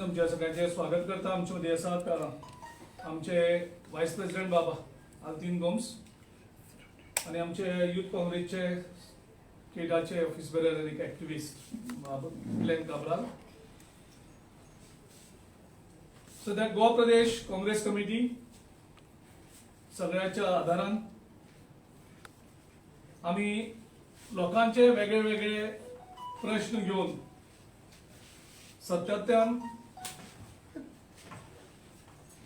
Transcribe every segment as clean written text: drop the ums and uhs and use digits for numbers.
आमच्या सगळ्यांचे स्वागत करता. आमचे मध्ये आसात आमचे वायस प्रेसिडेंट बाबा आल्तीन गोम्स आणि आमचे युथ काँग्रेसचे केडाचे ऑफिस बेरर आणि ऍक्टिव्हिस्ट ग्लेन काब्राल. सध्या गोवा प्रदेश काँग्रेस कमिटी सगळ्याच्या आधारान आम्ही लोकांचे वेगळे वेगळे प्रश्न घेऊन सातत्यान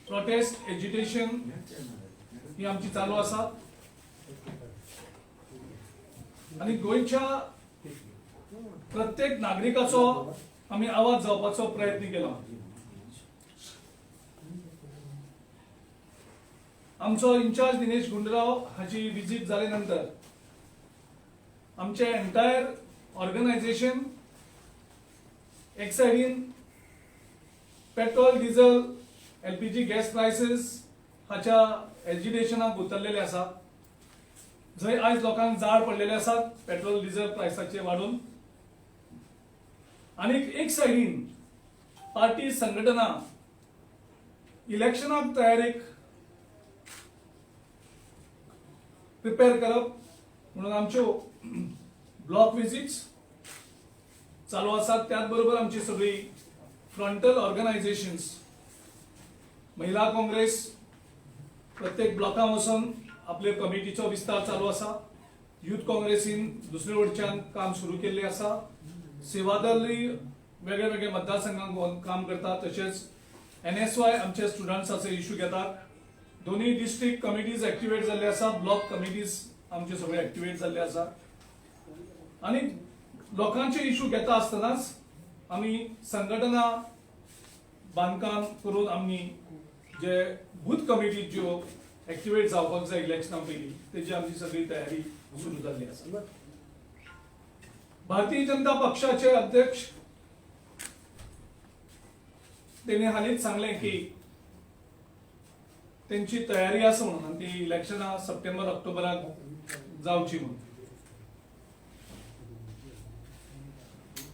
प्रोटेस्ट एजिटेशन ही आमची चालू आसा आणि गोंयच्या प्रत्येक नागरिकाचो आम्ही आवाज जावपाचो प्रयत्न केला. आमचो इन्चार्ज दिनेश गुंडराव हाची विजिट जाले नंतर आमचे एंटायर ऑर्गनायझेशन एक साइडीन petrol diesel LPG gas prices हाच्या एजिटेशनाक उतरलेले आसा. जय आज लोकांक जाळ पडलेले आसात पेट्रोल डिझेल प्राइसाचे वाढून. आणि एक साइडीन पार्टी संघटना इलेक्शनाक तयारीक प्रिपेअर करप म्हणून आमच्यो ब्लॉक विजिट्स चालू आसात. त्याच बरोबर आमची सगळी फ्रंटल ऑर्गनायझेशन्स महिला काँग्रेस प्रत्येक ब्लॉकां वचून आपले कमिटीचो विस्तार चालू आसा. युथ काँग्रेसीन दुसरे वटच्यान काम सुरू केल्ले आसा. सेवादळी वेगळे वेगळे मतदारसंघांत काम करता. तशेंच NSY आमचे स्टुडंट्साचे इश्यू घेतात. दोन्ही डिस्ट्रिक्ट कमिटीज ऍक्टिव्हेट जाल्ले आसा. ब्लॉक कमिटीज आमचे सगळे ऍक्टिव्हेट जाल्ले आसा. आणि लोकांचे इश्यू घेता आसतनाच आम्ही संघटना बांधकाम करून आम्ही जे बूथ कमिटी ज्यो ऍक्टिव्हेट जावपाक जाय इलेक्शना पयलीं तेजी आमची सगळी तयारी सुरू जाल्ली आसा. भारतीय जनता पक्षाचे अध्यक्ष तेणे हालींच सांगलें की त्यांची तयारी आसा म्हणून आणि ती इलेक्शनां सप्टेंबर ऑक्टोबराक जावची म्हणून.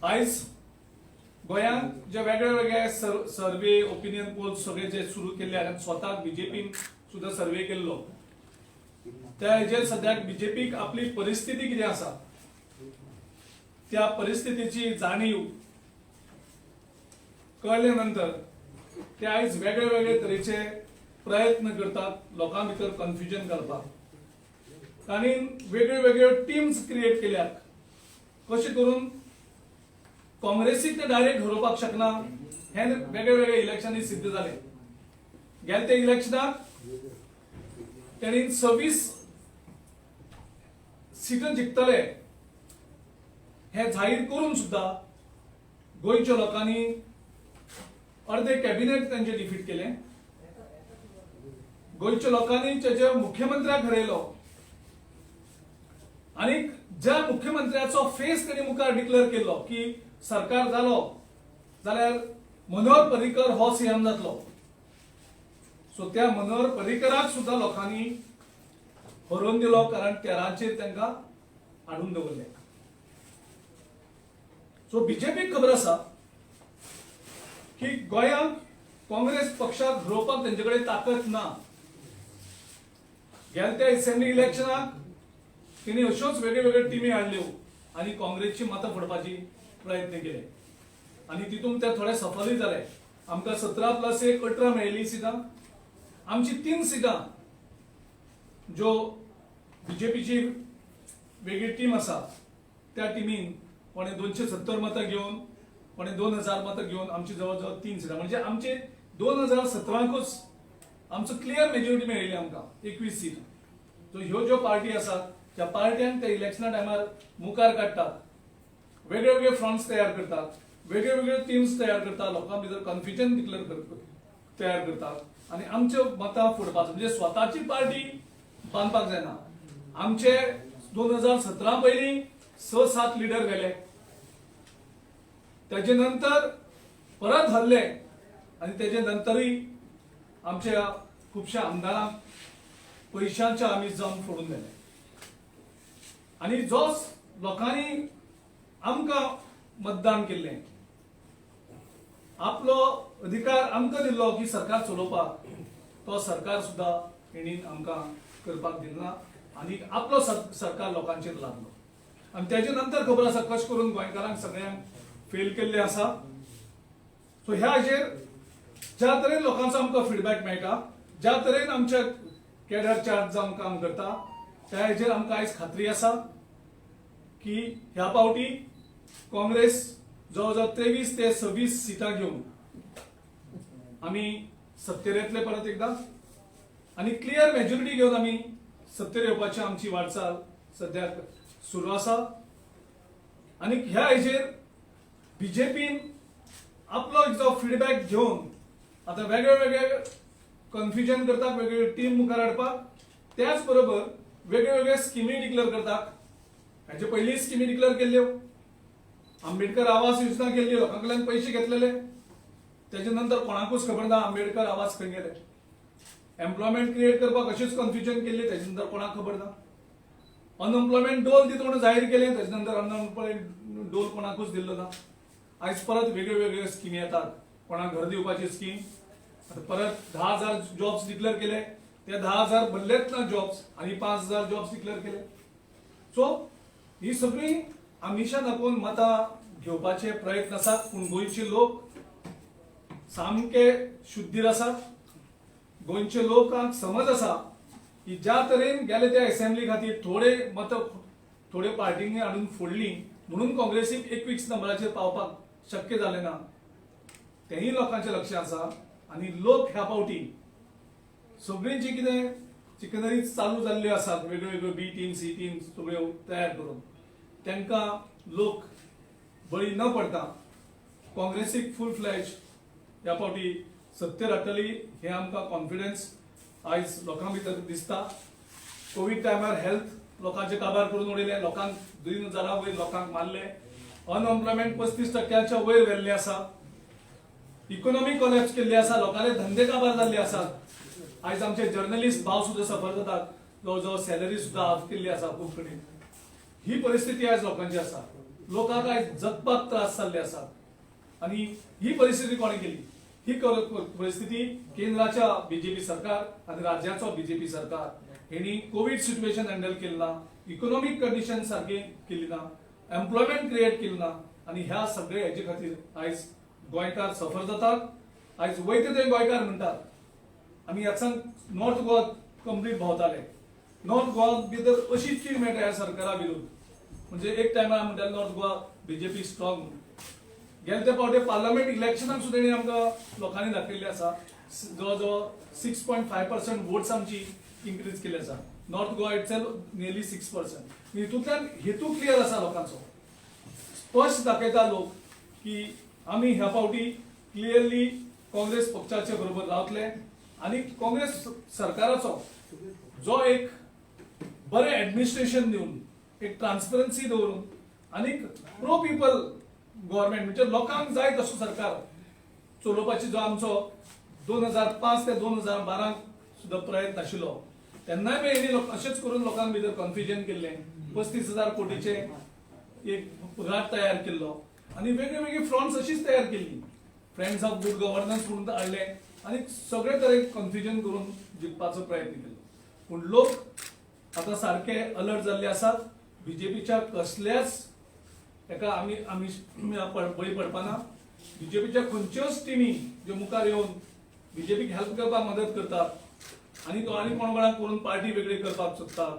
आज गोंयांत जे वेगळे वेगळे सर्वे ओपिनियन पोल्स सगळे जे सुरू केल्ले आनी स्वताक बीजेपीन सुद्धा सर्वे केल्लो त्या हेजेर सद्याक बीजेपीक आपली परिस्थिती कितें आसा त्या परिस्थितीची जाणीव कळले नंतर ते आज वेगळे वेगळे तरेचे प्रयत्न करतात लोकां भितर कन्फ्युजन घालपाक. आनी वेगळे वेगळे टीम्स क्रिएट केल्यात कशें करून काँग्रेसीक ते डायरेक्ट हरोवपाक शकना हे वेगळे वेगळे इलेक्शनी सिद्ध जाले. गेल्या त्या इलेक्शनाक तेणी 26 सीटां जिखतले हे जाहीर करून सुद्धा गोंयच्या लोकांनी अर्धे कॅबिनेट तांचे डिफीट केले. गोंयच्या लोकांनी तेजे मुख्यमंत्र्याक हरयलो आणि ज्या मुख्यमंत्र्याचो फेस तेणी मुखार डिक्लेअर केलो की सरकार जालो जाल्यार मनोहर पर्रीकर हो सीएम जातलो. सो त्या मनोहर पर्रीकराक सुद्धा लोकांनी हरोवन दिलो कारण तेराचेर तांकां हाडून दवरले. सो बीजेपीक खबर आसा की गोंयांत काँग्रेस पक्षाक हरोवपाक तेंचे कडेन ताकद ना. गेल्या त्या असेंब्ली इलेक्शनाक तिने अश्योच वेगळे वेगळे टिमी हाडल्यो आणि काँग्रेसची मतां फोडपाची प्रयत्न केले आणि तितून ते थोडे सफलय जाले. आमकां 17+1 18 मेळिल्ली सिटां. आमची 3 सिटां ज्यो बीजेपीची वेगळी टीम आसा त्या टीमीन कोणे 270 मतां घेवन कोणे 2000 मतां घेवन आमची जवळजवळ 3 सिटां म्हणजे आमचे 2017कूच आमचो क्लियर मेजॉरिटी मेळिल्ली आमकां 21 सीट. सो ह्यो ज्यो पार्टी आसात त्या पार्ट्यांक ते इलेक्शना टायमार मुखार काडटात. वेगळे वेगळे फ्रंट्स तयार करतात. वेगळे वेगळे टीम्स तयार करतात. लोकां भितर कन्फ्युजन तयार करतात आणि आमच्यो मतां फोडपाचो म्हणजे स्वताची पार्टी बांदपाक जायना. आमचे 2017 पयलीं 6-7 लिडर गेले. तेजे नंतर परत हरले आणि तेजे नंतरय आमच्या खुबश्या आमदारांक पयशांच्या आमी जम फोडून दिले. आणि जो लोकांनी आमकां मतदान केल्लें आपलो अधिकार आमकां दिल्लो की सरकार चलोवपाक, तो सरकार सुद्दां हेणी आमकां करपाक दिलना आनी आपलो सरकार लोकांचेर लादलो. आनी तेजे नंतर खबर आसा कशें करून गोंयकारांक सगळ्यांक फेल केल्ले आसा. सो ह्या हाजेर ज्या तरेन लोकांचो आमकां फीडबॅक मेळटा, ज्या तरेन आमचे कॅडर चार्ज जावन काम करता, त्या हाजेर आमकां आयज खात्री आसा की ह्या पावटी काँग्रेस जवळजवळ 23 ते 26 सिटां घेवन आमी सत्तेर येतले परत एकदा आनी क्लियर मेजॉरिटी घेवन आमी सत्तेर येवपाची आमची वाटचाल सद्याक सुरू आसा. आनी ह्या हेजेर बीजेपीन आपलो जो फीडबॅक घेवन आता वेगळे वेगळे कन्फ्युजन करतात, वेगवेगळे टीम मुखार हाडपाक, त्याच बरोबर वेगळे वेगळे स्किमी डिक्लेअर करतात. हाचे पयलीं स्किमी डिक्लेअर केल्ल्यो, आंबेडकर आवास योजना केल्ली, लोकांकडल्यान पयशे घेतलेले, तेजे नंतर कोणाकूच खबर ना आंबेडकर आवास खंय गेले. एम्प्लॉयमेंट क्रिएट करपाक अशेंच कन्फ्युजन केल्ली, तेजे नंतर कोणाक खबर ना. अनएम्प्लॉयमेंट डोल दिता म्हणून जाहीर केलें, तेजे नंतर अनएम्प्लॉयमेंट डोल कोणाकूच दिल्लो ना. आयज परत वेगळे वेगळे स्किमी येतात, कोणाक घर दिवपाची स्कीम, आता परत 10,000 जॉब्स डिक्लेअर केले, ते 10,000 भरलेच ना जॉब्स आनी 5,000 जॉब्स डिक्लेअर केले. सो ही सगळी आमिषा दाखोवन मतां घेवपाचे प्रयत्न आसात, पूण गोंयचे लोक सामके शुद्धीर आसात. गोंयचे लोकांक समज आसा की ज्या तरेन गेले त्या असेंब्ली खातीर थोडे मत थोडे पार्टींनी हाडून फोडली म्हणून काँग्रेसीक 21 नंबराचेर पावपाक शक्य जालें ना, तेही लोकांचे लक्ष आसा. आनी लोक ह्या पावटी सगळी जी कितें चिकनरी चालू जाल्ल्यो आसात, वेगळ्यो वेगळ्यो बी टीम सी टीम सगळ्यो तयार करून तांकां लोक बळी न पडता काँग्रेसीक फूल फ्लॅज ह्या पावटी सत्तेर हाडटली हे आमकां कॉन्फिडन्स आयज लोकां भितर दिसता. कोविड टायमार हेल्थ लोकांचे काबार करून उडयले, लोकांक 2,000 वयर लोकांक मारले, अनएम्प्लॉयमेंट 35% वयर व्हेल्ले आसा, इकॉनॉमी कोलॅप्स केल्ली आसा, लोकांचे धंदे काबार जाल्ले आसात. आयज आमचे जर्नलिस्ट भाव सुद्दां सफर जातात, जवळजवळ सॅलरी सुद्दां हाफ केल्ली आसा खूब कडेन. ही परिस्थिती आयज लोकांची आसा, लोकांक आयज जगपाक त्रास जाल्ले आसात. आनी ही परिस्थिती कोणे केली? ही परिस्थिती केंद्राच्या बीजेपी सरकार आनी राज्याचो बीजेपी सरकार हेणी कोविड सिच्युएशन हँडल केली ना, इकॉनॉमिक कंडिशन सारखी केली ना, एम्प्लॉयमेंट क्रिएट केली ना, आनी ह्या सगळे हेजे खातीर आयज गोंयकार सफर जातात. आयज वयते ते गोंयकार म्हणटात. आमी ह्या नॉर्थ गोवा कंप्लीट भोंवताले, नॉर्थ गोवा भितर अशी कीड मेळटा ह्या सरकारा विरुद्ध, म्हणजे एक टायमार म्हणटाले नॉर्थ गोवा बीजेपी स्ट्रॉंग. गेले ते फावटी पार्लमेंट इलेक्शनाक सुद्दां तेणी आमकां लोकांनी दाखयल्ले आसा, जवळजवळ 6.5% वोट्स आमची इन्क्रीज केली आसा. North Goa itself nearly 6%. हितूंतल्यान हेतू क्लियर आसा लोकांचो, स्पश्ट दाखयता लोक की आमी ह्या फावटी क्लियरली काँग्रेस पक्षाचे बरोबर रावतले आनी काँग्रेस सरकाराचो जो एक बरें ऍडमिनिस्ट्रेशन दिवन, एक ट्रान्सपरन्सी दवरून आनी प्रो पीपल गव्हर्नमेंट म्हणजे लोकांक जाय तसो सरकार चलोवपाची जो आमचो 2005 ते 2012 सुद्दां प्रयत्न आशिल्लो, तेन्नाय बी हेणी अशेंच करून लोकांक भितर कन्फ्युजन केल्लें. 35,000 कोटीचे एक घाट तयार केल्लो आनी वेगळी वेगळी फ्रंट्स अशीच तयार केल्ली, फ्रेंड्स ऑफ गुड गव्हर्नन्स म्हणून हाडले आनी सगळे तरेन कन्फ्युजन करून जिखपाचो प्रयत्न केलो. पूण लोक आता सारखे अलर्ट जाल्ले आसात. बीजेपीच्या कसल्याच एका आमी बळी पडपाना. बीजेपीच्या खंयच्योच टिमी ज्यो मुखार येवन बीजेपीक हेल्प करपाक मदत करतात आनी तो आनी कोणाक करून पार्टी वेगळी करपाक सोदतात,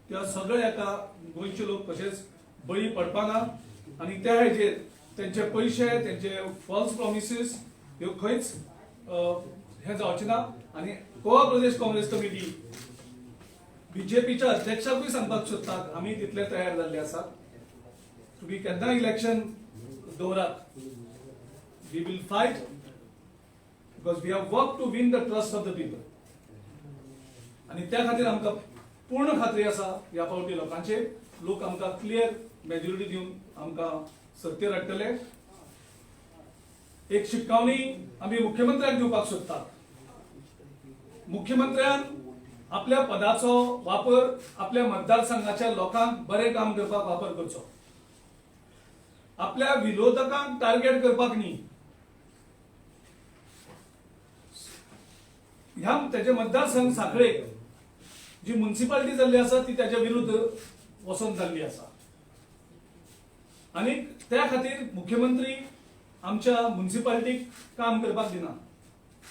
त्या सगळे एका गोंयचे लोक कशेच बळी पडपाना. आनी त्या हेजेर तेंचे पयशे, तेंचे फॉल्स प्रॉमिसीस ह्यो खंयच हे जावचे ना. आनी गोवा प्रदेश काँग्रेस कमिटी बीजेपीच्या अध्यक्षाकूय सांगपाक सोदतात आमी तितले तयार जाल्ले आसात. तुमी केन्ना इलेक्शन दवरात, we will fight because we have work to win the trust of the people. आनी त्या खातीर आमकां पूर्ण खात्री आसा ह्या फावटी लोकांचे. लोक आमकां क्लियर मेजॉरिटी दिवन आमकां सत्तेर हाडटले. एक शिटकावणी आमी मुख्यमंत्र्याक दिवपाक सोदतात. मुख्यमंत्र्यान आपल्या पदाचो वापर आपल्या मतदारसंघाच्या लोकांक बरें काम करपाक वापर करचो. आपल्या विरोधकांक टार्गेट करपाक न्ही. ह्या त्याचे मतदारसंघ साखळे जी म्युन्सिपालिटी जाल्ली आसा ती त्याच्या विरुद्ध वचून जाल्ली आसा आणि त्या खातीर मुख्यमंत्री आमच्या म्युन्सिपालिटीक काम करपाक दिना.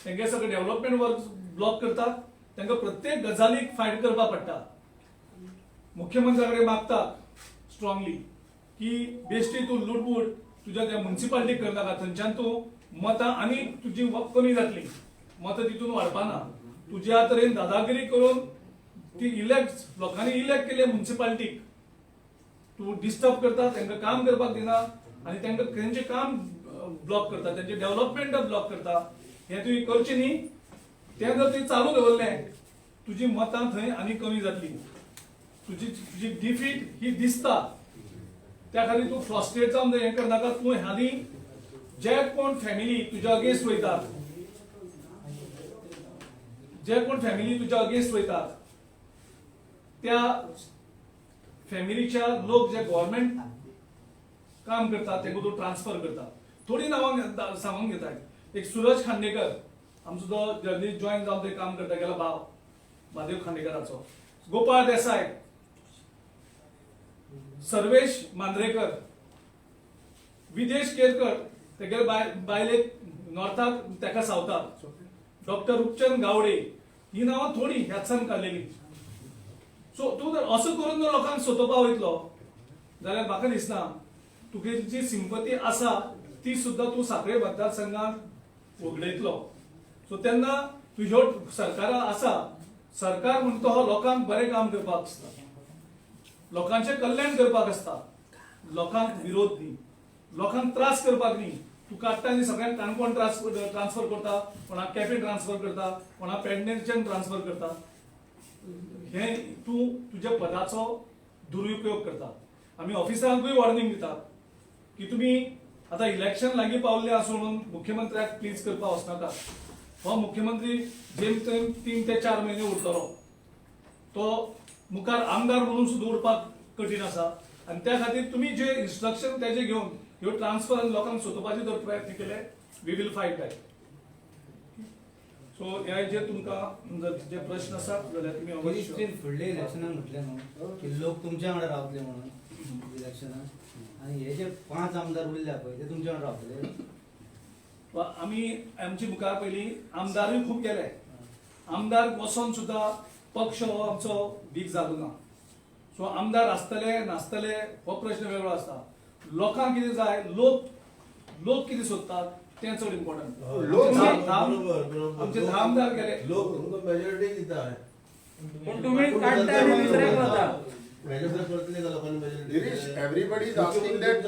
तेंगे सगळे डेव्हलपमेंट वर्क ब्लॉक करतात. तांकां प्रत्येक गजालीक फायट करपाक पडटा. मुख्यमंत्र्या कडेन मागता स्ट्रॉंगली की बेश्टी तूं लुटबूट तुज्या त्या म्युन्सिपालिटीक करनाका, थंयच्यान तूं मतां आनी तुजी कमी जातली, मतां तितून वाडपाना. तुज्या तरेन दादागिरी करून ती इलेक्ट लोकांनी इलेक्ट केले म्युन्सिपालिटीक तूं डिस्टर्ब करता, तांकां काम करपाक दिना आनी तांकां तेंचें काम ब्लॉक करता, तेंचे डेव्हलपमेंट ब्लॉक करता. हें तुवें करचें न्ही. तें जर तुवें चालू दवरलें तुजी मतां थंय आनी कमी जातली. तुजी डिफीट ही दिसता. त्या खातीर तूं फ्रस्ट्रेट जावन हें करनाका. तूं हालीं जे कोण फॅमिली तुज्या अगेन्स्ट वयतात, जे कोण फॅमिली तुज्या अगेन्स्ट वयतात त्या फॅमिलीच्या लोक जे गव्हर्नमेंट काम करतात तेका तूं ट्रान्सफर करता. थोडी नांवां सांगून घेता. एक सुरज खांडेकर आमचो जो जर्नलिस्ट जॉईन जावन थंय काम करता गेला भाव महादेव खांडेकराचो, गोपाळ देसाय, सर्वेश मांद्रेकर, विदेश केरकर तेगे बायलेक नॉर्थाक तेका सावथाक, डॉक्टर रुपचंद गावडे, ही नांवां थोडी ह्याचान काडलेली. सो तूं जर असो करून जर लोकांक सोंपोवपा वयतलो जाल्यार म्हाका दिसना तुगे जी सिंपती आसा ती सुद्दां तूं साखळे मतदारसंघात उगडयतलो. सो तेन्ना तुज्यो सरकारां आसा, सरकार म्हणटा हो लोकांक बरें काम करपाक आसता, लोकांचें कल्याण करपाक आसता, लोकांक विरोध न्ही, लोकांक त्रास करपाक न्ही. तूं काडटा आनी सगळ्यांक काणकोण ट्रान्सफर करता, कोणाक केपें ट्रान्सफर करता, कोणाक पेडणेच्यान ट्रान्सफर करता. हे तूं तुज्या पदाचो दुरुपयोग करता. आमी ऑफिसरांकूय वॉर्निंग दितात की तुमी आतां इलेक्शन लागीं पावल्लें आसूं म्हणून मुख्यमंत्र्याक प्लीज करपाक वचनाका. हो मुख्यमंत्री जेम तेम 3 ते 4 म्हयने उरतलो. तो मुखार आमदार म्हणून सुद्दां उरपाक कठीण आसा आनी त्या खातीर तुमी जे इन्स्ट्रक्शन तेजे घेवन ह्यो ट्रान्सफर आनी लोकांक सोंपोवपाचे जर प्रयत्न केले we will fight back. So हे जे तुमकां जर जे प्रश्न आसात जाल्यार तुमी अवश्य. फुडले इलेक्शनाक म्हटलें न्हू की लोक तुमच्या वांगडा रावतले म्हणून इलेक्शनाक, आनी हे जे 5 आमदार उरल्या पळय ते तुमच्या वांगडा रावतले. आमी आमची मुखार पयलीं आमदारूय खूब केले. आमदार वचोन सुद्दां पक्ष हो आमचो वीक जालो ना. सो आमदार आसतले नासतले हो प्रश्न वेगळो आसता. लोकांक कितें जाय, लोक कितें सोदतात तें चड इम्पॉर्टंट. आमचे 10 आमदार गेले. लोक मेजॉरिटी दिता पण तुम्ही काढता आणि दुसरे करता. Girish, everybody is asking that.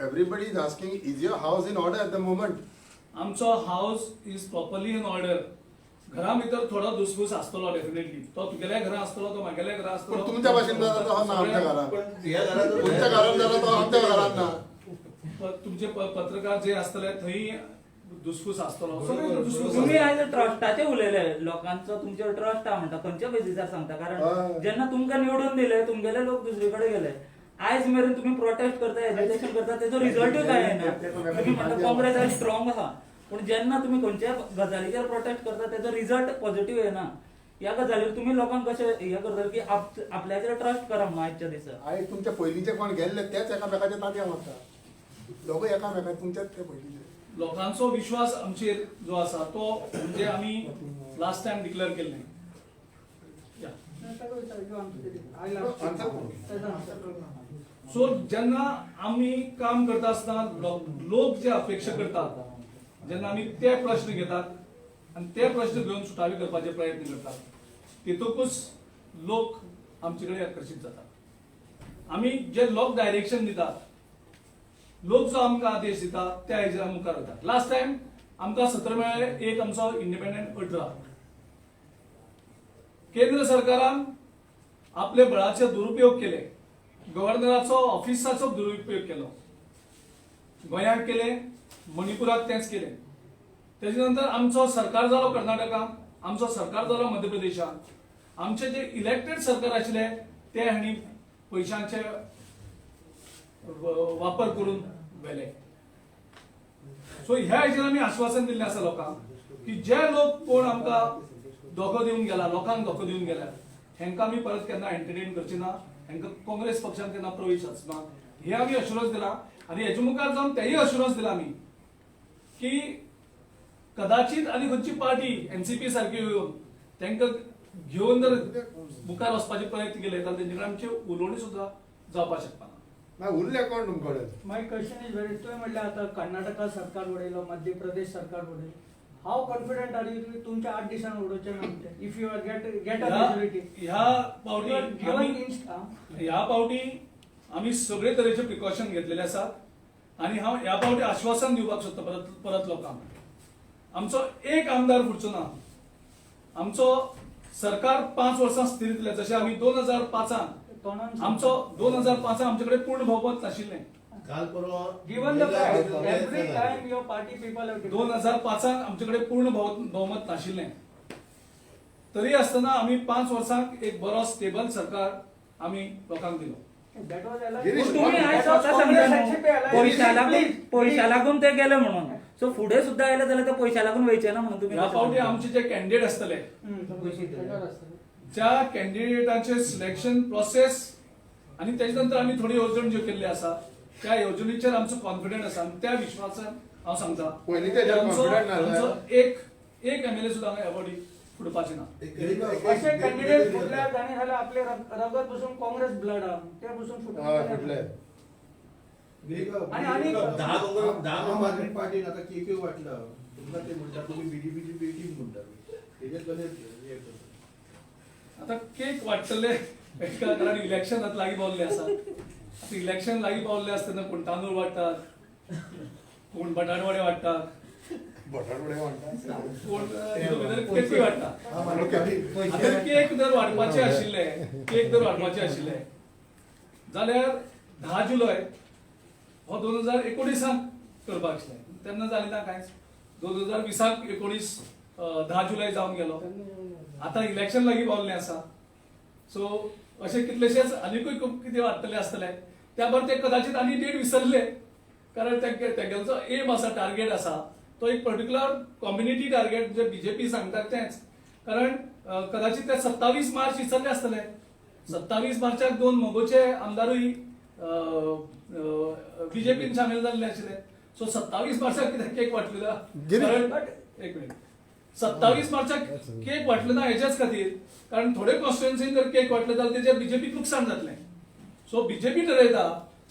Everybody is asking, is your house in order at the moment? आमचो house is properly in order. घरा भितर थोडो दुसफूस आसतलो डेफिनेटली. तो तुगेल्या घरा आसतलो, तो म्हागेल्या घरा आसतलो. पण तुमच्या भाशेन जाता तो ना आमच्या घरात. पण ह्या घरात तुमच्या घरात जाता तो आमच्या घरात ना. तुमचे पत्रकार जे आसतले थंय दुसफूस आसतलो. सगळे दुसफूस तुम्ही आयज ट्रस्टाचे उलयले, लोकांचो तुमचेर ट्रस्ट हा म्हणटा, खंयच्या बेसिसार सांगता? कारण जेन्ना तुमकां निवडून दिले तुमगेले लोक दुसरे कडेन गेले. आयज मेरेन तुम्ही प्रोटेस्ट करता, एजिटेशन करता, तेजो रिझल्टूय काय येना. तुम्ही म्हणटा काँग्रेस आयज स्ट्रॉंग आहा, पूण जेन्ना तुम्ही खंयच्या गजालीचेर प्रोटेस्ट करता तेजो रिझल्ट पॉझिटिव्ह येना. ह्या गजालीर तुम्ही लोकांक कशें हे करता की आपल्याचेर ट्रस्ट करा म्हणून आयच्या दिसा? आयज तुमच्या पयलींचे कोण गेल्ले तेच एकामेकाचे तांतयां मारता. दोगूय एकामेकाक तुमच्याच ते पयलींचे. लोकांचो विश्वास आमचेर जो आसा तो म्हणजे आमी लास्ट टाइम डिक्लेअर केल्लें. सो जेन्ना आमी काम करता आसतना लोक जे अपेक्षा करतात, जेन्ना आमी ते प्रश्न घेतात आनी ते प्रश्न घेवन सुटावे करपाचे प्रयत्न करतात, तितूंतूच लोक आमचे कडेन आकर्शीत जातात. आमी जे लोक डायरेक्शन दितात, लोक जो आमकां आदेश दिता त्या हेजेर आमी मुखार वतात. लास्ट टाइम आमकां 17 मेळ्ळे, एक आमचो इंडिपेंडंट 18. केंद्र सरकारान आपले बळाचे दुरुपयोग केले, गव्हर्नराचो ऑफिसाचो दुरुपयोग केलो. गोंयांत केले, मणिपुराक तेच केले. तेजे नंतर आमचो सरकार जालो कर्नाटकांत, आमचो सरकार जालो मध्य प्रदेशात. आमचे जे इलेक्टेड सरकार आशिल्ले ते हांणी पयशांचे वापर करून व्हेले. सो ह्या हेजेर आमी आश्वासन दिल्लें आसा लोकांक की जे लोक कोण आमकां धोको दिवन गेला, लोकांक धोको दिवन गेल्या, हेंकां आमी परत केन्ना एंटरटेन करचे ना, हेंकां काँग्रेस पक्षान केन्ना प्रवेश आसना, हे आमी अशुरन्स दिला. आनी हेच्या मुखार जावन तेही अशुरन्स दिला आमी की कदाचित आनी खंयची पार्टी एनसीपी सारकी येवन तांकां घेवन जर मुखार वचपाचे प्रयत्न केले जाल्यार तेंचे कडेन आमची उलोवणी सुद्दां जावपाक शकता ना. उरले कोण तुमकडे? माय क्वेश्चन इज व्हेरी, तुम्ही म्हटलं आता कर्नाटका सरकार उडयलो, मध्य प्रदेश सरकार उडयलो. हाऊ कॉन्फिडंट आर यू तुमच्या 8 दिसांनी उडोवचे ना म्हणते? If you are get a majority ह्या पावटी ह्या पावटी आमी सगळे तरेचे प्रिकॉशन घेतलेले आसात आनी हांव ह्या पावटी आश्वासन दिवपाक सोदता परत लोकांक. आमचो एक आमदार फुटचो ना. आमचो सरकार 5 वर्सां स्थिर दिले. जशें आमी 2005 आमचो 2005 आमचे कडेन पूर्ण बहुमत नाशिल्लें. काल परवा given the fact every time your party people have 2005 आमचे कडेन पूर्ण बहुमत नाशिल्लें. तरी आसतना आमी 5 वर्सांक एक बरो स्टेबल सरकार आमी लोकांक दिलो. दॅट वाज गिरीश, तुम्ही आज स्वतः सांगता पैशा लागून ते गेले म्हणून. सो फुडें सुद्धा आयले जाल्यार ते पैशा लागून वयचे ना म्हणून तुम्ही ह्या पावटी आमचे जे कॅन्डिडेट आसतले ज्या कॅन्डिडेटांचे सिलेक्शन प्रोसेस आणि त्याच्यानंतर आम्ही थोडी येवजण ज्यो केल्ली आसा त्या येवजणेचेर आमचो कॉन्फिडंट आसा आनी त्या विश्वासान हांव सांगता पयलीं तेजेर confident नासलें. आमचो एक एमएलए सुद्दां हांगा ह्या फावटी फुडपाचे ना. असे कॅन्डिडेट फुटल्या जाणे जाल्यार आपले रगत बसून काँग्रेस ब्लड हा ते बसून हय, फुटले. आणि 10 आदमी पार्टीन आता के वाटलं तुमका ते म्हणतात तुम्ही बीजेपीची बी टीम म्हणतात त्याच्यात कसे आता केक वाटतले कारण इलेक्शन लागीं पावल्ले आसा. आता इलेक्शन लागीं पावल्ले आसतना कोण तांदूळ वाडटात, कोण बटाटवडे वाडटात, बटाटवडे म्हणटात. कोण केकी वाडटात. आता केक जर वाडपाचे आशिल्ले जाल्यार 10 जुलय हो 2019 करपाक आशिल्ले. तेन्ना जालें ना कांयच. 2020 10 जुलय जावन गेलो. आता इलेक्शन लागीं पावल्लें आसा. सो अशें कितलेशेच आनीकूय कितें वाडटले आसतले त्या भायर ते कदाचित आनी डेट विसरले कारण तेंगेलो एम आसा, टार्गेट आसा तो एक पर्टिक्युलर कम्युनिटी टार्गेट जे बीजेपी सांगतात तेच. कारण कदाचित ते 27 मार्च विसरले आसतले. 27 मार्चाक 2 मोगोचे आमदारूय बीजेपीन सामील जाल्ले आशिल्ले. सो 27 मार्चाक कितें केक वाटलेलो? एक मिनिट. 27 मार्चाक केक वाटलो ना हेच्याच खातीर कारण थोडे कॉन्स्टिट्युएन्सीन जर केक वाटले जाल्यार तेजें बीजेपीक लुकसाण जातलें. सो बीजेपी ठरयता.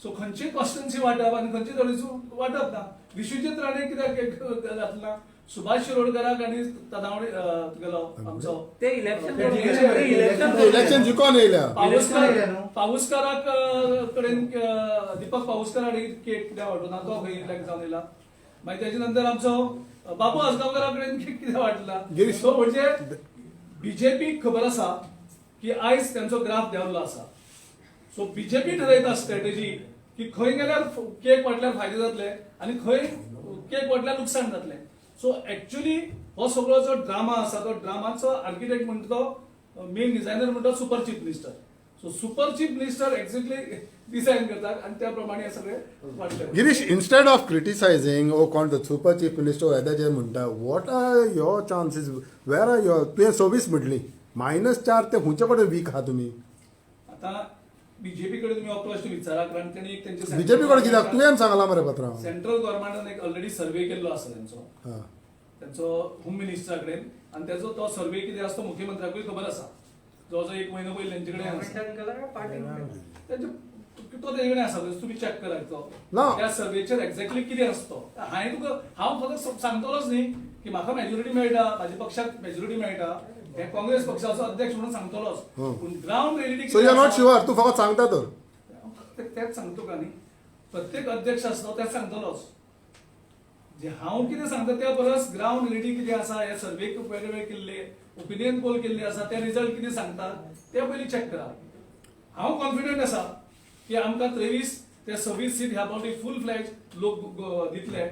सो खंयची कॉन्स्टिट्युएन्सी वाटप आनी खंयची थोडीशी वाटप ना. विश्वजीत राणे कित्याक केक घातला? सुभाष शिरोडकराक आनी तदावडे गेलो आमचो ते इलेक्शन इलेक्शन जिखून येयल्या. पाऊसकाराक कडेन दीपक पाऊसकाराक केक कित्याक वाटूना तो खंय इलेक्ट जावन येयला. मागीर तेच्या नंतर आमचो बाबू आसगांवकारा कडेन केक कित्याक वाटला? सो म्हणजे बीजेपीक खबर आसा की आयज त्यांचो ग्राफ देंवल्लो आसा. सो बीजेपी ठरयता स्ट्रॅटेजी की खंय गेल्यार केक वाटल्यार फायदे जातले आनी खंय केक वाटल्यार लुकसाण जातलें. सो एक्चुअली हो सगळो जो ड्रामा आसा तो ड्रामाचो आर्किटेक्ट म्हणटा तो मेन डिझायनर म्हणटा super chief minister. So super chief minister exactly design करतात आणि त्या प्रमाणे हे सगळे वाटले. Girish, instead of criticizing or कोण द सुपर चीफ मिनिस्टर येता जे म्हणटा what are your chances, where are your तुवें 26 म्हटली -4 ते खुंयचे कडेन वीक आहा तुमी? आता बीजेपी कडे तुम्ही हो प्रश्न विचारा कारण त्यांनी एक त्यांचे बीजेपी कडे कित्याक तुवें सांगला मरे पत्रां? सेंट्रल गव्हर्नमेंटान एक ऑलरेडी सर्वे केल्लो आसा त्यांचो होम मिनिस्टरा कडेन आणि त्याचो तो सर्वे कितें आसा तो मुख्यमंत्र्याकूय खबर आसा. जो 1 महिनो पयलीं तेंचे कडेन आसा तो तेजे कडेन आसा. तुम्ही चॅक करात तो त्या सर्वेचेर एक्झॅक्टली कितें आसा तो. हांव फकत सांगतलोच न्ही की म्हाका मेजॉरिटी मेळटा, म्हाज्या पक्षाक मेजॉरिटी मेळटा, हे काँग्रेस पक्षाचो अध्यक्ष म्हणून सांगतलोच. पूण ground reality so you are not sure? तू फकत सांगता तर तेच सांगतो का न्ही. प्रत्येक अध्यक्ष आसता तेच सांगतलोच. जे हांव कितें सांगता त्या परस ग्राउंड रिएलिटी कितें आसा हे सर्वे वेगवेगळे केल्ले ओपिनियन पोल केल्ले आसा ते रिजल्ट कितें सांगतात ते पयलीं चॅक करा. हांव कॉन्फिडंट आसा की आमकां 23 ते 26 सीट ह्या फावटी फूल फ्लॅज लोक दितले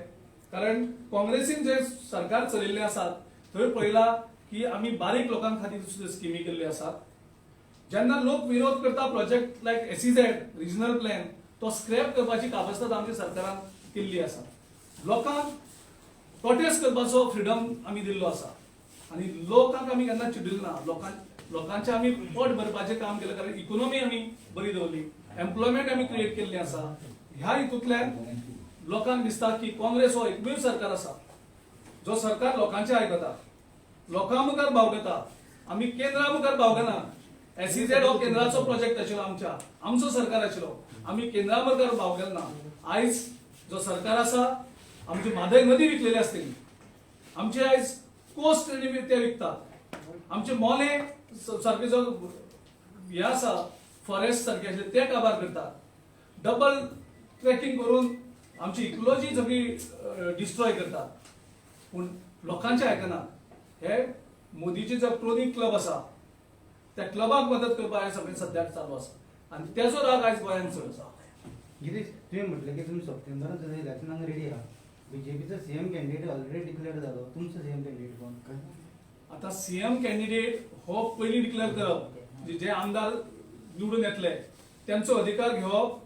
कारण काँग्रेसीन जे सरकार चलयल्ले आसात थंय पळयला की आमी बारीक लोकां खातीर सुद्दां स्किमी केल्ली आसात. जेन्ना लोक विरोध करता प्रोजेक्ट लायक SEZ रिजनल प्लॅन तो स्क्रॅप करपाची काबस्ताद आमच्या सरकारान केल्ली आसा. लोकांक प्रोटेस्ट करपाचो फ्रीडम आमी दिल्लो आसा आनी लोकांक आमी केन्ना चिडिल्लो ना. लोकांचे आमी पोट भरपाचें काम केलें कारण इकॉनॉमी आमी बरी दवरली, एम्प्लॉयमेंट आमी क्रिएट केल्ली आसा. ह्या हितूंतल्यान लोकांक दिसता की काँग्रेस हो एकमेव सरकार आसा जो सरकार लोकांचे आयकता, लोकां मुखार भावगता. आमी केंद्रा मुखार भावगना. SEZ हो केंद्राचो प्रोजेक्ट आशिल्लो आमचो सरकार आशिल्लो. आमी केंद्रा मुखार भावगले ना. आयज जो सरकार आसा आमची म्हादय नदी विकलेली आसतली, आमचे आयज कोस्ट ते विकतात, आमचे मोले सारके जो हे आसा फॉरेस्ट सारखे आसले ते काबार करतात. डबल ट्रॅकिंग करून आमची इकोलॉजी सगळी डिस्ट्रॉय करतात. पूण लोकांचे आयकना. हे मोदीचे जो क्रोनिक क्लब आसा त्या क्लबाक मदत करपाक हे सगळें सद्याक चालू आसा आनी तेजो राग आयज गोंयांत चड आसा. गिरीश, तुम्ही म्हटलं की तुम्ही सप्टेंबरात जर इलेक्शनाक रेडी आहात. बीजेपीचा सीएम कॅन्डिडेट ऑलरेडी डिक्लेअर झालो. तुमचं सीएम कॅन्डिडेट कोण? आता सीएम कॅन्डिडेट हो पयलीं डिक्लेअर करप, जे आमदार निवडून येतले त्यांचो अधिकार घेवप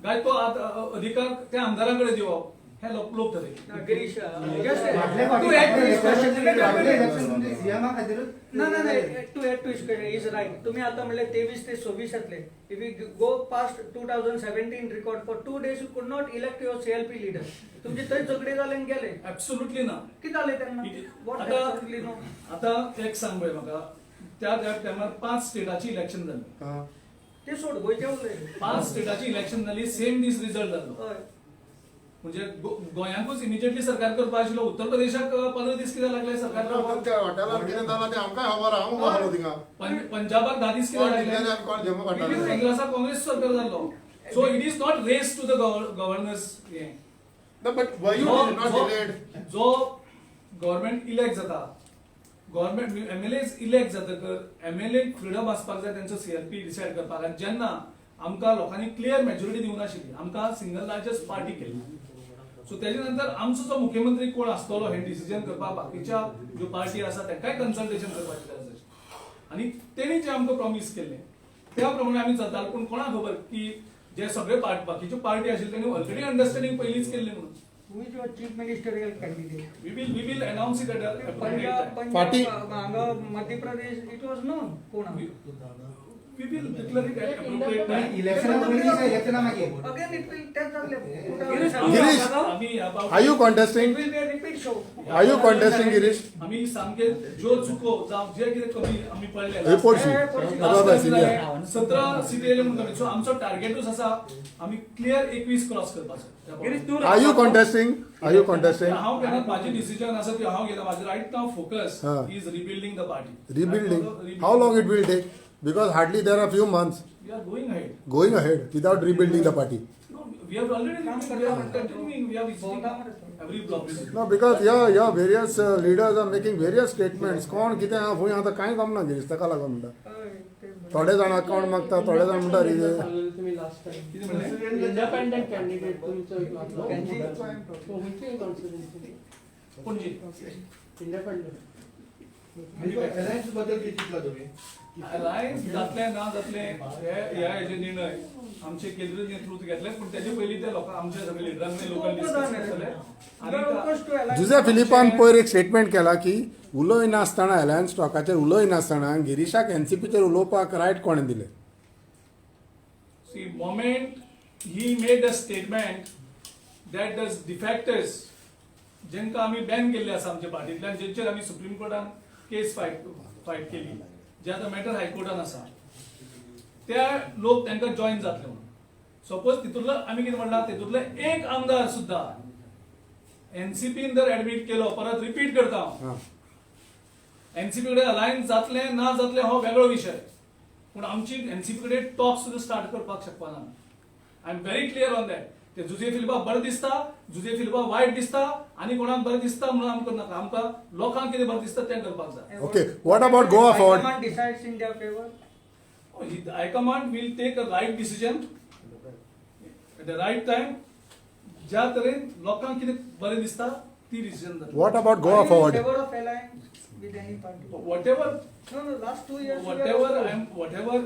काय तो अधिकार त्या आमदारांकडे दिवप हे लोक ठरले. गिरीश, just फाटल्या to add to his question, election तुमचे सीएमा खातीर नाही to add to is right. तुम्ही आता म्हणले 23 ते 26 येतले. If you go past 2017 record for 2 days you could not elect your CLP leader. तुमचे थंय झगडे जाले आनी गेले. ऍब्सोल्युटली ना. किती जाले त्यांना? What absolutely no? आता एक सांग पळय म्हाका, त्या टायमार 5 स्टेटाची इलेक्शन जाली. ते सोड गोंयचे उरले. 5 स्टेटाची इलेक्शन जाली, सेम दीस रिझल्ट जालो. हय. म्हणजे गोंयांकूच इमिजिएटली सरकार करपाक आशिल्लो. उत्तर प्रदेशाक 15 दीस कित्याक लागले सरकार करपाक? हॉटेलार कितें जालां तें आमकां खबर आहा. हांव आसलो थिंगा. पंजाबाक 10 दीस कित्याक लागले? कोण जम्मू काडटाले? काँग्रेसाक काँग्रेस सरकार जाल्लो. So it is not race to the governors. No, but why you did not delayed? जो गव्हर्नमेंट इलेक्ट जाता, गव्हर्नमेंट MLA इलेक्ट जातकर MLA फ्रीडम आसपाक जाय त्यांचो CLP डिसायड करपाक. आनी जेन्ना आमकां लोकांनी क्लियर मेजॉरिटी दिवंक नाशिल्ली, आमकां सिंगल लार्जस्ट पार्टी केली. सो तेजे नंतर आमचो जो मुख्यमंत्री कोण आसतलो हे डिसिजन करपाक बाकीच्या ज्यो पार्टी आसा तांकांय कन्सल्टेशन करपाची गरज आसा. आनी तेणी जे आमकां प्रॉमिस केल्ले त्या प्रमाणे आमी चलताले. पूण कोणाक खबर की जे सगळे बाकीच्यो पार्टी आशिल्ले त्यांनी ऑलरेडी अंडरस्टँडिंग पयलींच केल्ली म्हणून. Who is your chief ministerial candidate? We will announce it at a appropriate time. Party- Madhya Pradesh it was no कोण We will declare it at appropriate time. इलेक्शना पयलीं काय इलेक्शना मागीर? Again it will test Girish, आम्ही Are you contesting? It will be a repeat show. Are you contesting, Girish? आम्ही सामके ज्यो चुको जावं जे कितें कमी आमी पडले Report sheet. बाबा senior. 17 सीट येयले म्हणून सो आमचो टार्गेटूच आसा आमी क्लियर 21 क्रॉस करपाचो. गिरीश, तू Are you contesting? Are you contesting? हांव केन्ना माझे डिसिजन आसा की हांव घेता. माझे रायट नाव फोकस हा. Is rebuilding the party. Rebuilding. How long it will take? Because hardly there are few months We are going ahead. going ahead without rebuilding the party. No, we have already rebuilt. We are continuing. We are visiting every block. No, because yeah, various leaders are making various statements. कोण कितें आहा फुंय आतां कांय जमना गिरीश, ताका लागून म्हणटा. थोडे जाण अकाउंट मागता, थोडे जाण म्हणटा तुम्ही लास्ट टाइम कितें म्हणलें? इंडिपेंडेंट कॅन्डिडेट तुमचो कॉन्फिडन्स पणजी. इंडिपेंडेंट अलायन्स बद्दल किती चिंतला तुम्ही? अलायन्स जातले ना जातले हे निर्णय आमचे केंद्रीय नेतृत्व घेतले. पण त्याचे पयलीं ते लोकां आमच्या सगळे लिडरांनी लोकल डिस्कस करतले. आनी जुझे फिलिपान पयर एक स्टेटमेंट केला की उलोय नासतना अलायन्स स्टॉकाचेर उलोय नासतना गिरीशाक एनसीपीचेर उलोवपाक रायट कोणें दिलें? see moment he made a statement that the defectors जेंका आमी बॅन केल्ले आसा आमच्या पार्टींतल्यान, जेंचेर आमी सुप्रीम कोर्टान केस फायट केली, जे आतां मॅटर हायकोर्टान आसा, त्या लोक तांकां जॉईन जातले म्हणून. सपोज तितूंतलो आमी कितें म्हणला तितूंतले एक आमदार सुद्दां एनसीपीन जर एडमीट केलो, परत रिपीट करता हांव, एनसीपी कडेन अलायन्स जातले ना जातले हो वेगळो विशय. पूण आमची एनसीपी कडेन टॉक सुद्दां स्टार्ट करपाक शकपाना. I am very clear on that. ते जुजे फिलिपाक बरें दिसता, जुजे फिलिपाक वायट दिसता, आनी कोणाक बरें दिसता म्हणून आमकां नाका. आमकां लोकांक कितें बरें दिसता तें करपाक जाय. Okay, what about Goa forward? High command decides in their favor. High command will take a right decision at the right time. ज्या तरेन लोकांक कितें बरें दिसता ती डिसिजन जाता. What about Goa Are you in forward? favor of alliance with any party? Whatever Last 2 years. whatever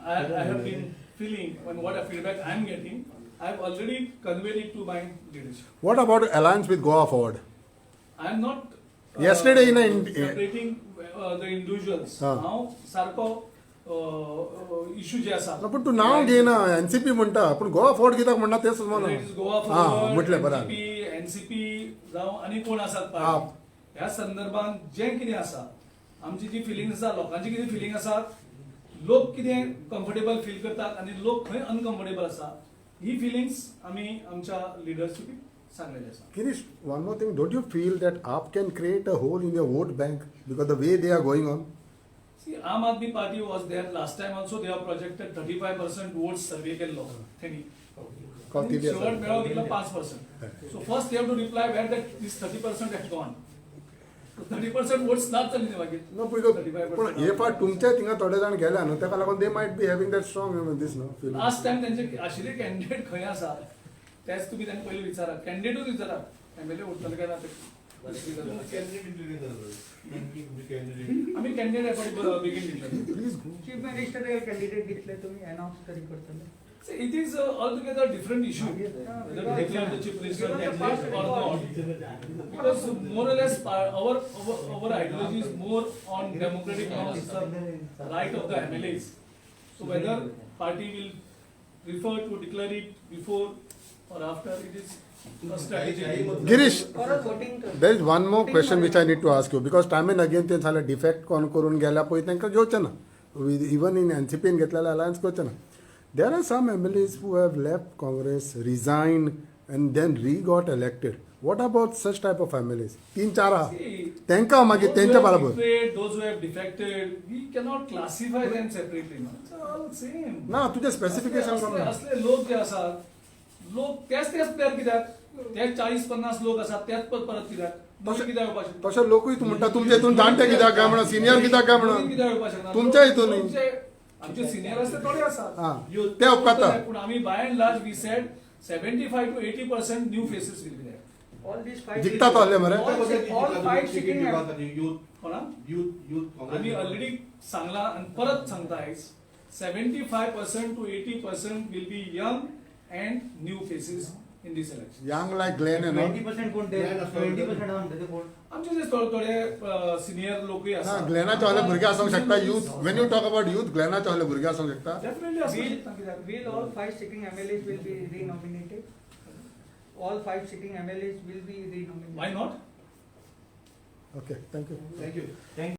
I have been feeling and what feedback I am getting, I have already conveyed it to my leadership. What about alliance with Goa forward? I am not Yesterday in a separating the individuals. हा. हांव सारको issue जे आसा पण तू नाव घेना NCP म्हणटा पण Goa fort कित्याक म्हणना तेच मला गोवा हा म्हटलें बरं एनसीपी जावं आनी कोण आसात हा. पार्टी ह्या संदर्भात जें कितें आसा आमची जी फिलिंग आसा लोकांची कितें फिलिंग आसा लोक कितें कम्फर्टेबल फील करतात आनी लोक खंय अनकम्फर्टेबल आसा ही फिलिंग्स आमी आमच्या लिडर्सची सांगलेली आसा Girish, one more thing, don't you feel that AAP can create a hole in your vote bank because the way they are going on? See, Aam Aadmi Party was there last time also. They have projected 35% votes survey केल्लो त्यांनी. Kautilya sir. शेवट मेळो गेलो 5%. So first they have to reply where that this 30% has gone. So 30% votes नाच जाली मागीर. No, because 35% पण हे फाट तुमच्या थिंगा थोडे जाण गेल्या न्हू तेका लागून they might be having that strong दिस न्हू feeling. लास्ट टाइम त्यांचे आशिल्ले कॅन्डिडेट खंय आसा तेच तुम्ही त्यांनी पहिले विचारा कॅन्डिडेटूच विचारा एमएलए उरतले काय ना ते आम्ही कॅन्डिडेट एफर्ट बेगीन दितले Please go. Chief minister candidate घेतले तुम्ही अनाउन्स तरी करतले So it is altogether different issue whether to declare the chief minister candidate or not because more or less our ideology is more on democratic norms, the right of the MLAs. So whether party will prefer to declare it before or after, it is a strategy. Girish, परत voting कर. there is one more question which I need to ask you because time and again ते झालं defect कोण करून गेल्या पळय तांकां घेवचें ना इवन इन एनसीपीन घेतलेल्या अलायन्स करचें ना there are some MLAs who have left Congress, resigned and then re-got elected. What about such type of MLAs? 3-4 आहा See, तांकां मागीर those who तेंच्या have बराबर betrayed, those who have defected, we cannot classify them separately. No? It's all same. ना तुझे specification असले कोण असले लोक जे आसात लोक तेच प्लेयर कित्याक तेच 40-50 लोक आसात तेच परत कित्याक नवीन कित्याक येवपाक शकना? तशें लोकूय तूं म्हणटा तुमच्या हितून जाणटे कित्याक काय म्हणून सिनियर कित्याक काय नवीन म्हणून कित्याक येवपाक शकना? तुमच्या हितून आमचे सिनियर असते थोडे आसात हा. Youth ते उपकारता. पण आम्ही by and large we said 75 to 80% new faces will be there. All these five. जिखता तो आसले मरे All five sitting कोणा युथ आम्ही ऑलरेडी सांगला आणि परत सांगता आयज 75% to 80% will be young and new faces in this election. Young like Glen no 20% कोण ते 20% म्हणटा ते कोण आमचे जे थोडे सिनियर लोकूय ना आसात ग्लेनाचे वाले भुरगे आसूंक शकता youth when you talk about youth ग्लेनाचे वाले भुरगे आसूंक शकता डेफिनेटली आसूंक शकता कित्याक Will all five sitting MLAs will be renominated? All five sitting MLAs will be renominated. why not? Okay thank you thank you